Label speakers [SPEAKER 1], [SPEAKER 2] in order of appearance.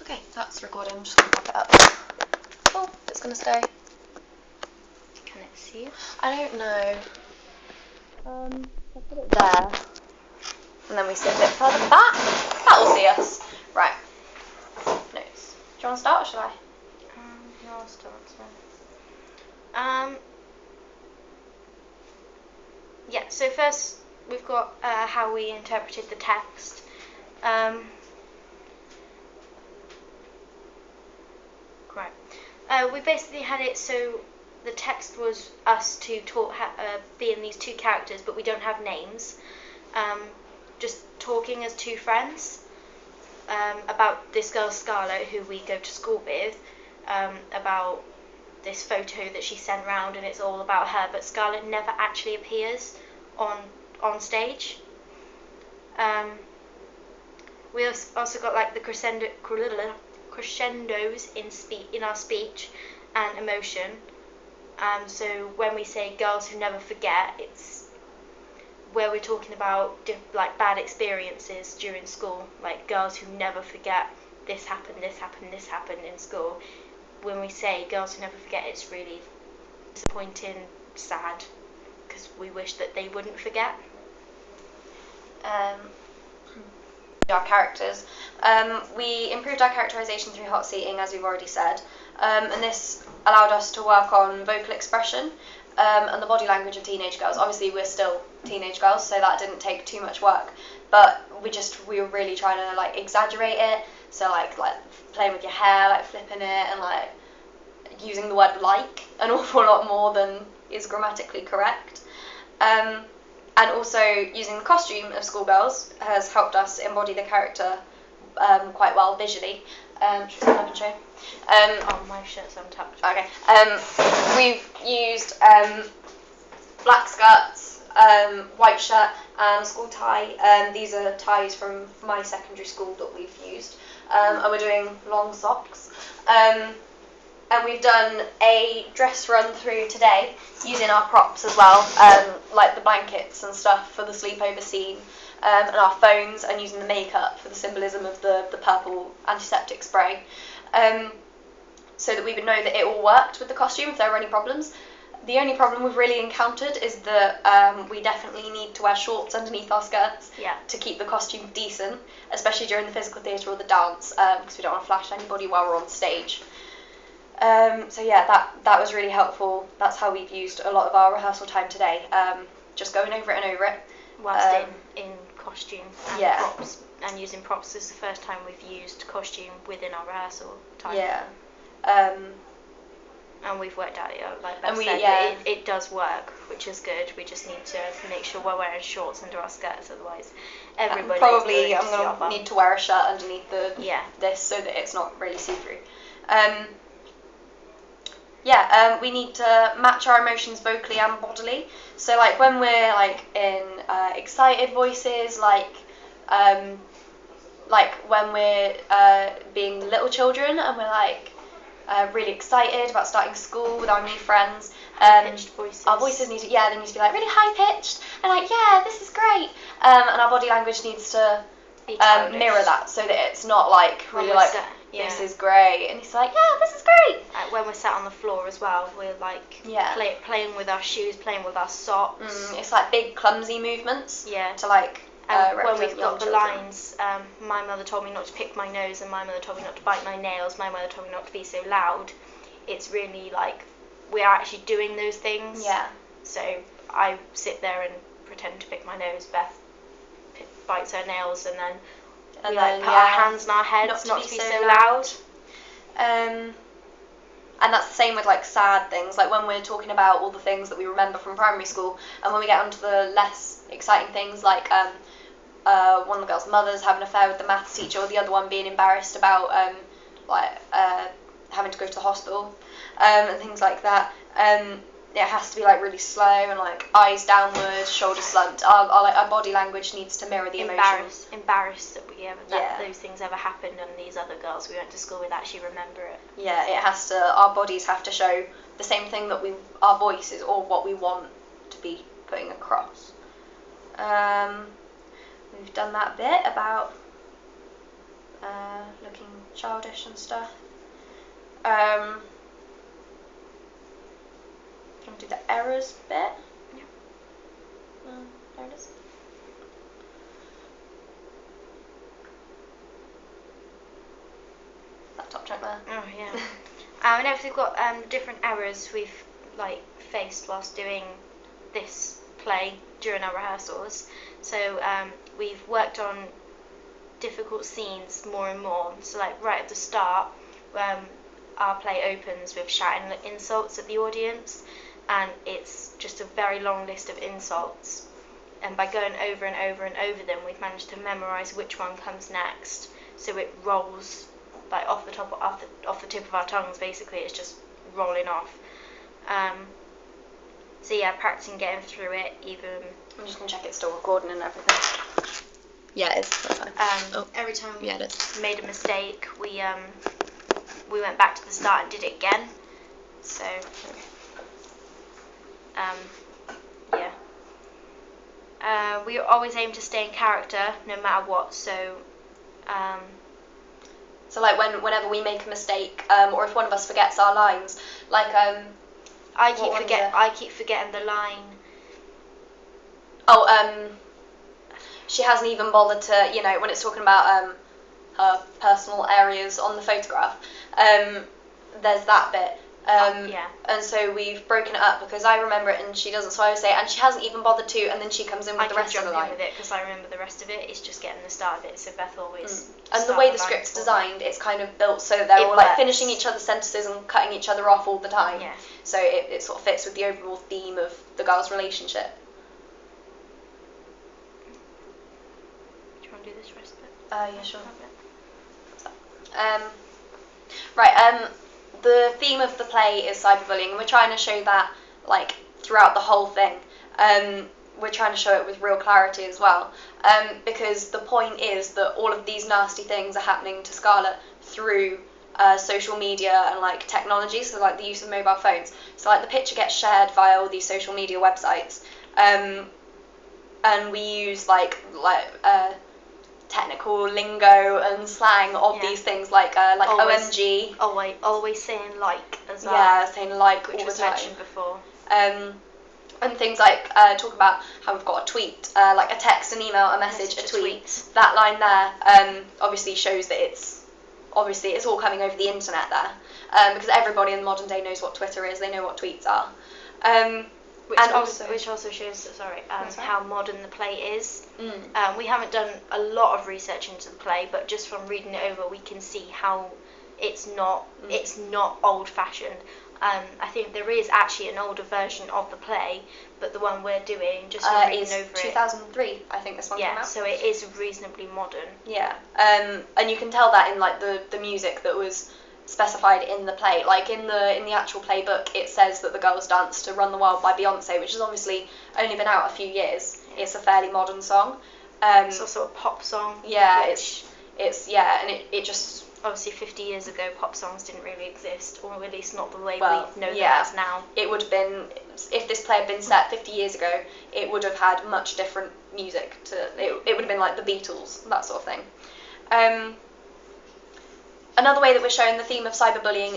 [SPEAKER 1] Okay, that's recording. I'm just going to pop it up. Oh, it's going to stay.
[SPEAKER 2] Can it see?
[SPEAKER 1] I don't know. I'll put it there. And then we sit a bit further back. That will see us. Right. Notes. Do you want to start or shall I?
[SPEAKER 2] No, I'll start. Yeah, so first we've got how we interpreted the text. We basically had it so the text was us to talk, being these two characters, but we don't have names. Just talking as two friends about this girl Scarlett, who we go to school with, about this photo that she sent round, and it's all about her. But Scarlett never actually appears on stage. We also got like the crescendos in our speech and emotion. So when we say girls who never forget, it's where we're talking about like bad experiences during school, like girls who never forget this happened in school. When we say girls who never forget, it's really disappointing, sad, because we wish that they wouldn't forget.
[SPEAKER 1] Our characters. We improved our characterization through hot seating, as we've already said, and this allowed us to work on vocal expression and the body language of teenage girls. Obviously, we're still teenage girls, so that didn't take too much work, but we were really trying to like exaggerate it. So like playing with your hair, like flipping it, and like using the word like an awful lot more than is grammatically correct. And also using the costume of schoolgirls has helped us embody the character quite well visually. Should we stand up and show?
[SPEAKER 2] My shirt's untucked.
[SPEAKER 1] Okay. We've used black skirts, white shirt, and a school tie. These are ties from my secondary school that we've used. And we're doing long socks. And we've done a dress run through today using our props as well, like the blankets and stuff for the sleepover scene, and our phones, and using the makeup for the symbolism of the purple antiseptic spray, so that we would know that it all worked with the costume if there were any problems. The only problem we've really encountered is that we definitely need to wear shorts underneath our skirts to keep the costume decent, especially during the physical theatre or the dance, because we don't want to flash anybody while we're on stage. So yeah, that was really helpful. That's how we've used a lot of our rehearsal time today, just going over it and over it.
[SPEAKER 2] Whilst in costume and
[SPEAKER 1] yeah.
[SPEAKER 2] props, and using props. This is the first time we've used costume within our rehearsal time.
[SPEAKER 1] Yeah.
[SPEAKER 2] And we've worked out, like Beth
[SPEAKER 1] and we,
[SPEAKER 2] said,
[SPEAKER 1] yeah.
[SPEAKER 2] it does work, which is good. We just need to make sure we're wearing shorts under our skirts, otherwise everybody
[SPEAKER 1] probably I'm going to need to wear a shirt underneath this so that it's not really see-through. We need to match our emotions vocally and bodily. So like when we're like in excited voices, like when we're being little children and we're like really excited about starting school with our new friends.
[SPEAKER 2] High-pitched voices.
[SPEAKER 1] Our voices need to be like really high-pitched and like, yeah, this is great. And our body language needs to mirror that, so that it's not like really like this is great, and it's like, yeah, this is great.
[SPEAKER 2] When we're sat on the floor as well, we're like playing with our shoes, playing with our socks.
[SPEAKER 1] It's like big clumsy movements.
[SPEAKER 2] Yeah.
[SPEAKER 1] To like.
[SPEAKER 2] When we've got the lines, my mother told me not to pick my nose, and my mother told me not to bite my nails. My mother told me not to be so loud. It's really like we're actually doing those things.
[SPEAKER 1] Yeah.
[SPEAKER 2] So I sit there and pretend to pick my nose. Beth bites her nails, and then we put our hands in our heads not to be so loud.
[SPEAKER 1] And that's the same with like sad things, like when we're talking about all the things that we remember from primary school, and when we get onto the less exciting things like one of the girls' mothers having an affair with the maths teacher, or the other one being embarrassed about having to go to the hospital, and things like that. It has to be like really slow and like eyes downwards, shoulders slumped. Our body language needs to mirror the emotion.
[SPEAKER 2] Embarrassed that those things ever happened, and these other girls we went to school with actually remember it.
[SPEAKER 1] Yeah, it has to. Our bodies have to show the same thing that our voices or what we want to be putting across. We've done that bit about looking childish and stuff. Can I do the errors bit?
[SPEAKER 2] Yeah.
[SPEAKER 1] There it is. That top chunk there.
[SPEAKER 2] Oh yeah. And if we've got different errors we've faced whilst doing this play during our rehearsals. So we've worked on difficult scenes more and more. So right at the start, our play opens with shouting insults at the audience, and it's just a very long list of insults. And by going over and over and over them, we've managed to memorise which one comes next. So it rolls off the tip of our tongues. Basically, it's just rolling off. So yeah, practicing getting through it. Even
[SPEAKER 1] I'm just gonna check it's still recording and everything. Yeah, it is. That's fine.
[SPEAKER 2] Every time we
[SPEAKER 1] it is.
[SPEAKER 2] made a mistake, we went back to the start and did it again. So yeah. We always aim to stay in character no matter what. So
[SPEAKER 1] So whenever we make a mistake, or if one of us forgets our lines,
[SPEAKER 2] I keep forgetting the line.
[SPEAKER 1] She hasn't even bothered to, when it's talking about her personal areas on the photograph, there's that bit.
[SPEAKER 2] Yeah.
[SPEAKER 1] And so we've broken it up because I remember it and she doesn't, so I would say, and she hasn't even bothered to, and then she comes in with the rest of the line.
[SPEAKER 2] I keep jumping with it because I remember the rest of it. It's just getting the start of it. So Beth always.
[SPEAKER 1] And the way the script's designed, it's kind of built so they're all finishing each other's sentences and cutting each other off all the time.
[SPEAKER 2] Yeah.
[SPEAKER 1] So it sort of fits with the overall theme of the girls' relationship.
[SPEAKER 2] Do you want to do this rest bit?
[SPEAKER 1] Yeah, sure. Right. The theme of the play is cyberbullying, and we're trying to show that throughout the whole thing. We're trying to show it with real clarity as well, because the point is that all of these nasty things are happening to Scarlett through social media and technology, so the use of mobile phones. So the picture gets shared via all these social media websites, and we use technical lingo and slang of these things OMG.
[SPEAKER 2] Always saying as well.
[SPEAKER 1] Yeah, saying
[SPEAKER 2] which
[SPEAKER 1] all
[SPEAKER 2] was
[SPEAKER 1] the time.
[SPEAKER 2] mentioned before.
[SPEAKER 1] And things talk about how we've got a tweet, a text, an email, a message, a tweet. That line there obviously shows that it's all coming over the internet there, because everybody in the modern day knows what Twitter is. They know what tweets are.
[SPEAKER 2] Which also shows how modern the play is. We haven't done a lot of research into the play, but just from reading it over, we can see how it's not old-fashioned. I think there is actually an older version of the play, but the one we're doing, just from reading over it,
[SPEAKER 1] 2003. I think this one came out.
[SPEAKER 2] Yeah, so it is reasonably modern.
[SPEAKER 1] Yeah, and you can tell that in the music that was specified in the play. In the actual playbook, it says that the girls dance to "Run the World" by Beyonce, which has obviously only been out a few years. It's a fairly modern song.
[SPEAKER 2] It's also a pop song.
[SPEAKER 1] Yeah, it's and it just.
[SPEAKER 2] Obviously, 50 years ago, pop songs didn't really exist, or at least not the way we know them as now.
[SPEAKER 1] It would have been, if this play had been set 50 years ago, it would have had much different music. It would have been like the Beatles, that sort of thing. Another way that we're showing the theme of cyberbullying